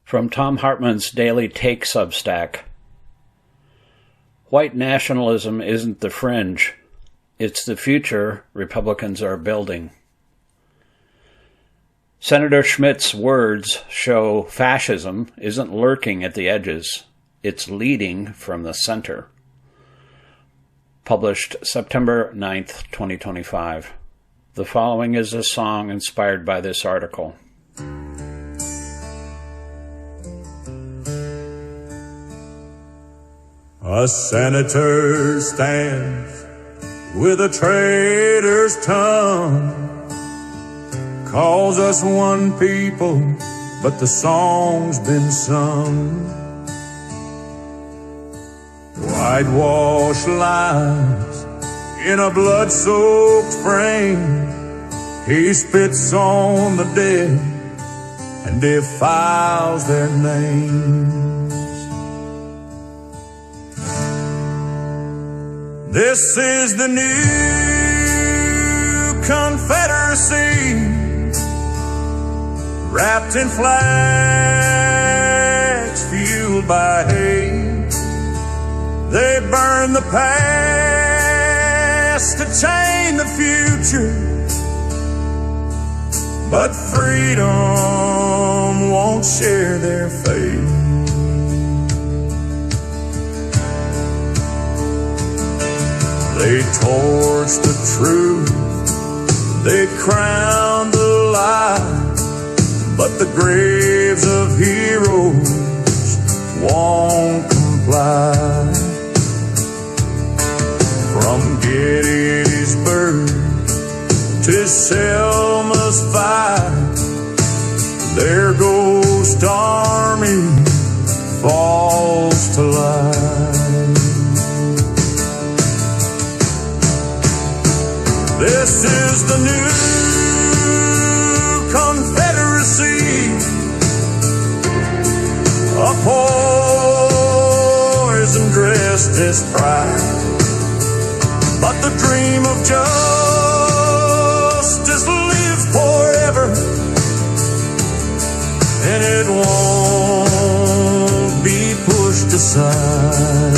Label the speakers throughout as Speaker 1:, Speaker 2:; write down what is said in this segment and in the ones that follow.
Speaker 1: From Thom Hartmann's Daily Take Substack. White nationalism isn't the fringe. It's the future Republicans are building. Senator Schmitt's words show fascism isn't lurking at the edges. It's leading from the center. Published September 9th, 2025. The following is a song inspired by this article.
Speaker 2: A senator stands with a traitor's tongue, calls us one people, but the song's been sung. Whitewashed lies in a blood-soaked frame. He spits on the dead and defiles their names. This is the new confederacy, wrapped in flags, fueled by hate. They burn the past to chain the future, but freedom won't share their fate. They torch the truth, they crown the lie, but the graves of heroes won't comply. From Gettysburg to Selma's fight, their ghost army falls to life. This is the new confederacy, a poison dressed as pride, but the dream of justice lives forever, and it won't be pushed aside.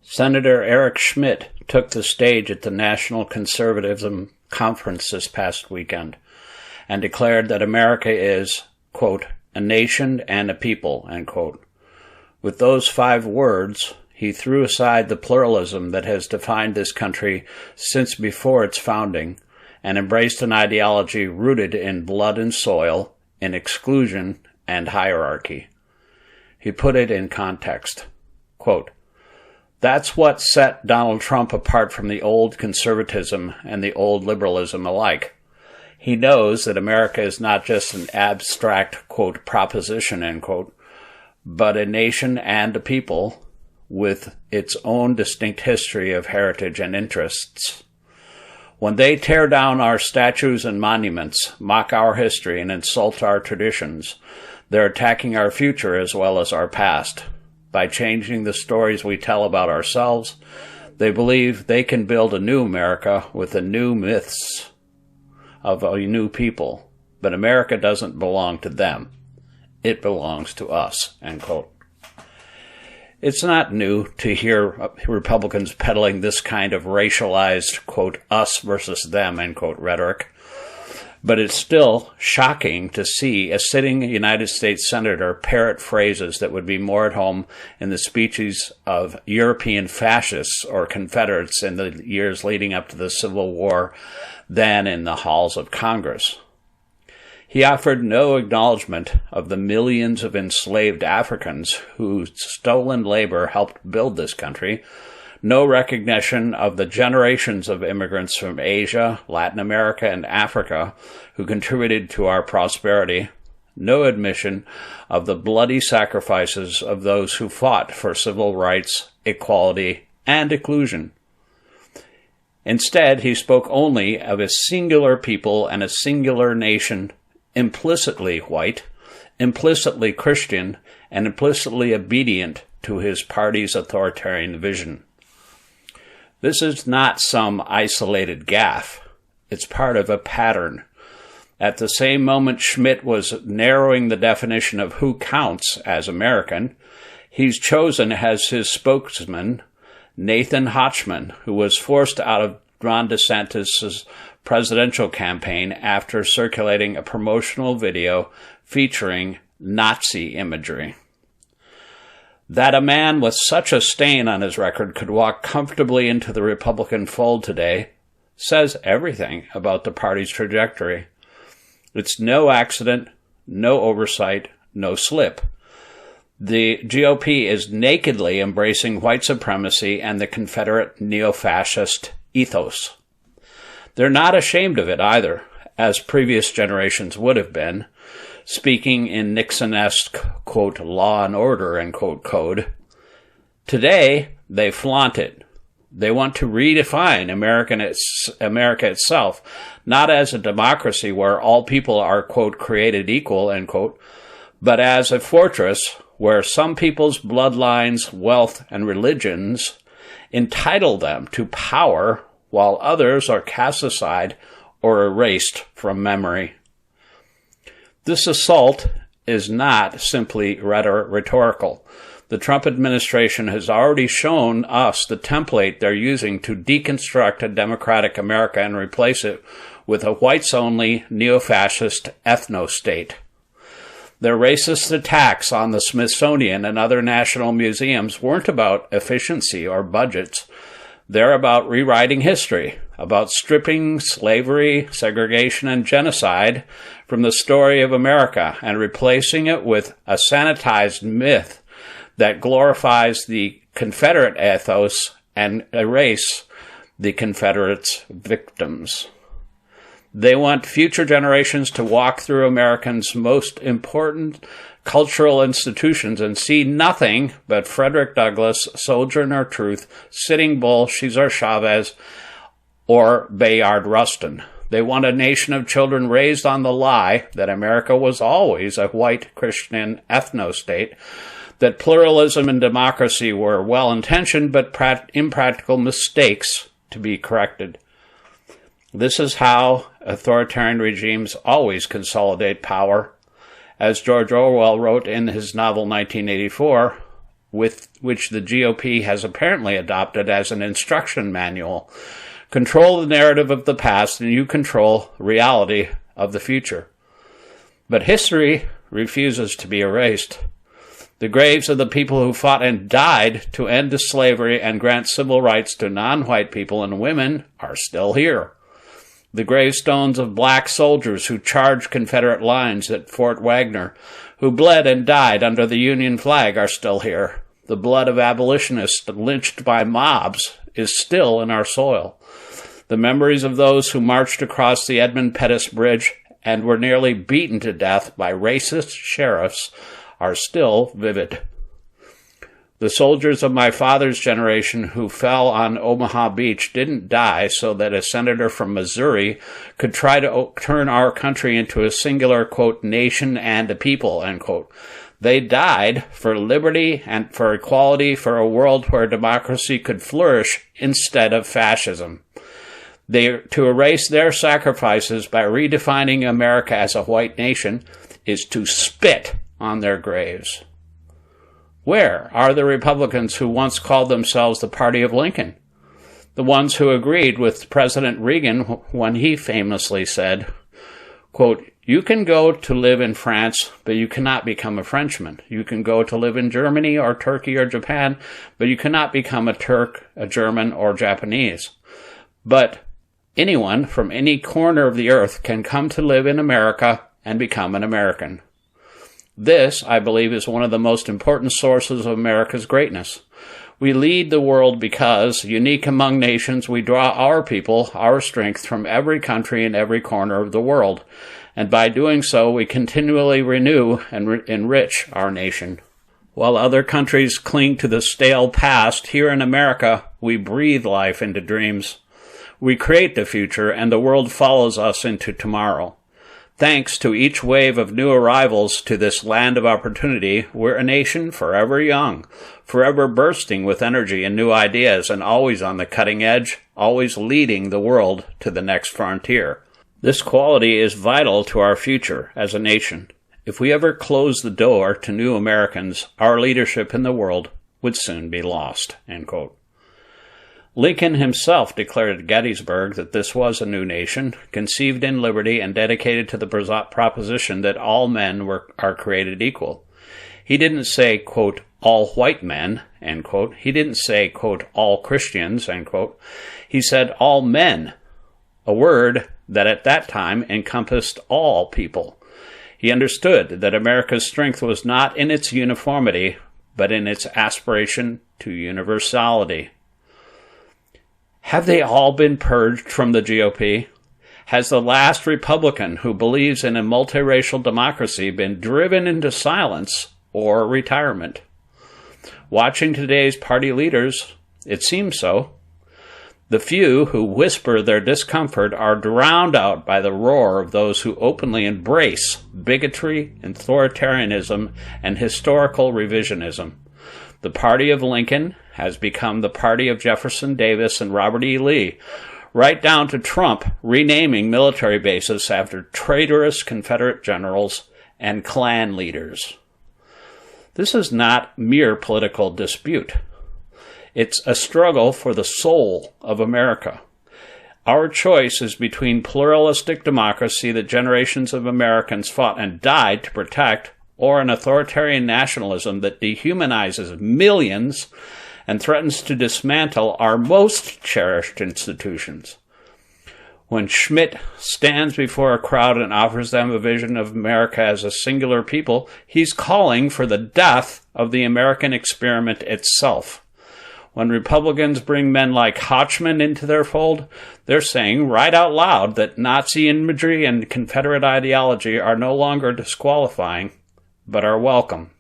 Speaker 1: Senator Eric Schmitt took the stage at the National Conservatism Conference this past weekend and declared that America is, quote, a nation and a people, end quote. With those 5 words, he threw aside the pluralism that has defined this country since before its founding and embraced an ideology rooted in blood and soil, in exclusion and hierarchy. He put it in context. Quote, that's what set Donald Trump apart from the old conservatism and the old liberalism alike. He knows that America is not just an abstract, quote, proposition, end quote, but a nation and a people with its own distinct history of heritage and interests. When they tear down our statues and monuments, mock our history, and insult our traditions, they're attacking our future as well as our past. By changing the stories we tell about ourselves, they believe they can build a new America with the new myths of a new people. But America doesn't belong to them. It belongs to us, end quote. It's not new to hear Republicans peddling this kind of racialized, quote, us versus them, end quote, rhetoric. But it's still shocking to see a sitting United States senator parrot phrases that would be more at home in the speeches of European fascists or Confederates in the years leading up to the Civil War than in the halls of Congress. He offered no acknowledgement of the millions of enslaved Africans whose stolen labor helped build this country, no recognition of the generations of immigrants from Asia, Latin America, and Africa who contributed to our prosperity, no admission of the bloody sacrifices of those who fought for civil rights, equality, and inclusion. Instead, he spoke only of a singular people and a singular nation, implicitly white, implicitly Christian, and implicitly obedient to his party's authoritarian vision. This is not some isolated gaffe. It's part of a pattern. At the same moment Schmidt was narrowing the definition of who counts as American, he's chosen as his spokesman Thom Hartmann, who was forced out of Ron DeSantis' presidential campaign after circulating a promotional video featuring Nazi imagery. That a man with such a stain on his record could walk comfortably into the Republican fold today says everything about the party's trajectory. It's no accident, no oversight, no slip. The GOP is nakedly embracing white supremacy and the Confederate neo-fascist ethos. They're not ashamed of it either, as previous generations would have been, speaking in Nixon-esque, quote, law and order, end quote, code. Today, they flaunt it. They want to redefine America itself, not as a democracy where all people are, quote, created equal, end quote, but as a fortress where some people's bloodlines, wealth, and religions entitle them to power while others are cast aside or erased from memory. This assault is not simply rhetorical. The Trump administration has already shown us the template they're using to deconstruct a democratic America and replace it with a whites-only neo-fascist ethno-state. Their racist attacks on the Smithsonian and other national museums weren't about efficiency or budgets. They're about rewriting history, about stripping slavery, segregation, and genocide from the story of America and replacing it with a sanitized myth that glorifies the Confederate ethos and erase the Confederates' victims. They want future generations to walk through Americans' most important cultural institutions and see nothing but Frederick Douglass, Sojourner Truth, Sitting Bull, Cesar Chavez, or Bayard Rustin. They want a nation of children raised on the lie that America was always a white Christian ethno-state, that pluralism and democracy were well-intentioned but impractical mistakes to be corrected. This is how authoritarian regimes always consolidate power. As George Orwell wrote in his novel 1984, which the GOP has apparently adopted as an instruction manual, control the narrative of the past and you control reality of the future. But history refuses to be erased. The graves of the people who fought and died to end slavery and grant civil rights to non-white people and women are still here. The gravestones of black soldiers who charged Confederate lines at Fort Wagner, who bled and died under the Union flag, are still here. The blood of abolitionists lynched by mobs is still in our soil. The memories of those who marched across the Edmund Pettus Bridge and were nearly beaten to death by racist sheriffs are still vivid. The soldiers of my father's generation who fell on Omaha Beach didn't die so that a senator from Missouri could try to turn our country into a singular, quote, nation and a people, end quote. They died for liberty and for equality, for a world where democracy could flourish instead of fascism. To erase their sacrifices by redefining America as a white nation is to spit on their graves. Where are the Republicans who once called themselves the party of Lincoln? The ones who agreed with President Reagan when he famously said, quote, you can go to live in France, but you cannot become a Frenchman. You can go to live in Germany or Turkey or Japan, but you cannot become a Turk, a German, or Japanese. But anyone from any corner of the earth can come to live in America and become an American. This, I believe, is one of the most important sources of America's greatness. We lead the world because, unique among nations, we draw our people, our strength from every country and every corner of the world, and by doing so we continually renew and enrich our nation. While other countries cling to the stale past, here in America we breathe life into dreams. We create the future, and the world follows us into tomorrow. Thanks to each wave of new arrivals to this land of opportunity, we're a nation forever young, forever bursting with energy and new ideas, and always on the cutting edge, always leading the world to the next frontier. This quality is vital to our future as a nation. If we ever close the door to new Americans, our leadership in the world would soon be lost." End quote. Lincoln himself declared at Gettysburg that this was a new nation, conceived in liberty and dedicated to the proposition that all men are created equal. He didn't say, quote, "all white men," end quote. He didn't say, quote, "all Christians," end quote. He said all men, a word that at that time encompassed all people. He understood that America's strength was not in its uniformity, but in its aspiration to universality. Have they all been purged from the GOP? Has the last Republican who believes in a multiracial democracy been driven into silence or retirement? Watching today's party leaders, it seems so. The few who whisper their discomfort are drowned out by the roar of those who openly embrace bigotry, authoritarianism, and historical revisionism. The party of Lincoln has become the party of Jefferson Davis and Robert E. Lee, right down to Trump renaming military bases after traitorous Confederate generals and Klan leaders. This is not mere political dispute. It's a struggle for the soul of America. Our choice is between pluralistic democracy that generations of Americans fought and died to protect, or an authoritarian nationalism that dehumanizes millions and threatens to dismantle our most cherished institutions. When Schmidt stands before a crowd and offers them a vision of America as a singular people, he's calling for the death of the American experiment itself. When Republicans bring men like Hartmann into their fold, they're saying right out loud that Nazi imagery and Confederate ideology are no longer disqualifying, but are welcome.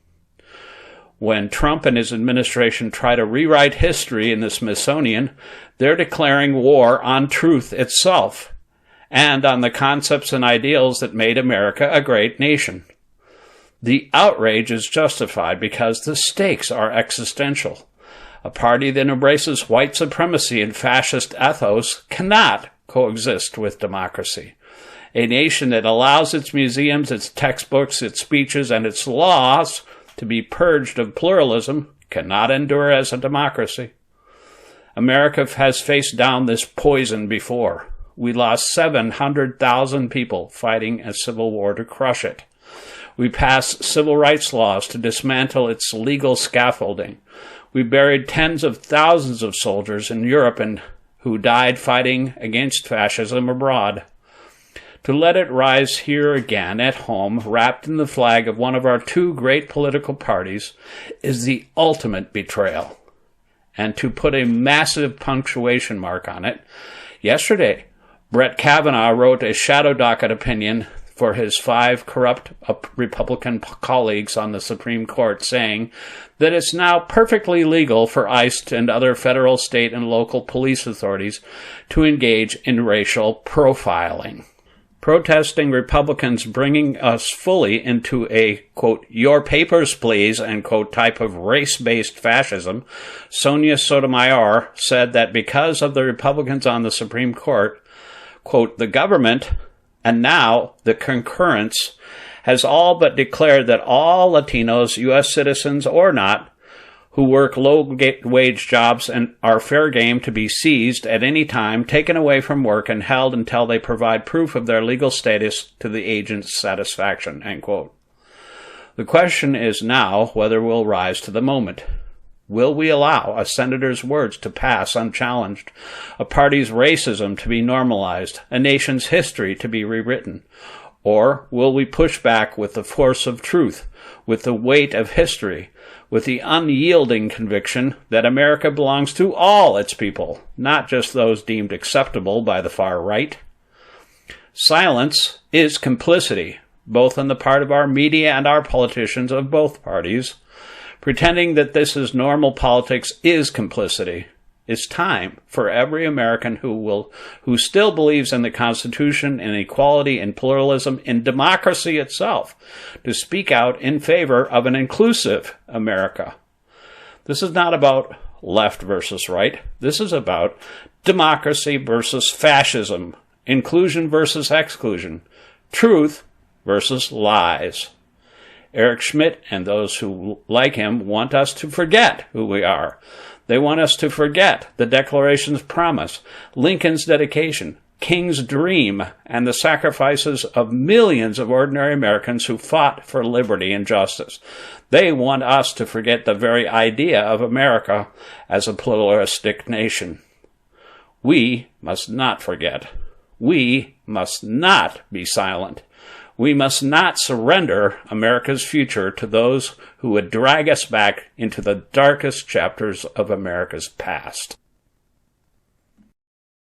Speaker 1: When Trump and his administration try to rewrite history in the Smithsonian, they're declaring war on truth itself and on the concepts and ideals that made America a great nation. The outrage is justified because the stakes are existential. A party that embraces white supremacy and fascist ethos cannot coexist with democracy. A nation that allows its museums, its textbooks, its speeches, and its laws to be purged of pluralism cannot endure as a democracy. America has faced down this poison before. We lost 700,000 people fighting a civil war to crush it. We passed civil rights laws to dismantle its legal scaffolding. We buried tens of thousands of soldiers in Europe who died fighting against fascism abroad. To let it rise here again at home, wrapped in the flag of one of our two great political parties, is the ultimate betrayal. And to put a massive punctuation mark on it, yesterday, Brett Kavanaugh wrote a shadow docket opinion for his 5 corrupt Republican colleagues on the Supreme Court, saying that it's now perfectly legal for ICE and other federal, state, and local police authorities to engage in racial profiling. Protesting Republicans bringing us fully into a, quote, "your papers, please," end quote, type of race-based fascism, Sonia Sotomayor said that because of the Republicans on the Supreme Court, quote, "the government, and now the concurrence, has all but declared that all Latinos, U.S. citizens or not, who work low-wage jobs and are fair game to be seized at any time, taken away from work, and held until they provide proof of their legal status to the agent's satisfaction," end quote. The question is now whether we'll rise to the moment. Will we allow a senator's words to pass unchallenged, a party's racism to be normalized, a nation's history to be rewritten? Or will we push back with the force of truth, with the weight of history, with the unyielding conviction that America belongs to all its people, not just those deemed acceptable by the far right? Silence is complicity, both on the part of our media and our politicians of both parties. Pretending that this is normal politics is complicity. It's time for every American who still believes in the Constitution, in equality, in pluralism, in democracy itself, to speak out in favor of an inclusive America. This is not about left versus right. This is about democracy versus fascism, inclusion versus exclusion, truth versus lies. Eric Schmidt and those who, like him, want us to forget who we are. They want us to forget the Declaration's promise, Lincoln's dedication, King's dream, and the sacrifices of millions of ordinary Americans who fought for liberty and justice. They want us to forget the very idea of America as a pluralistic nation. We must not forget. We must not be silent. We must not surrender America's future to those who would drag us back into the darkest chapters of America's past.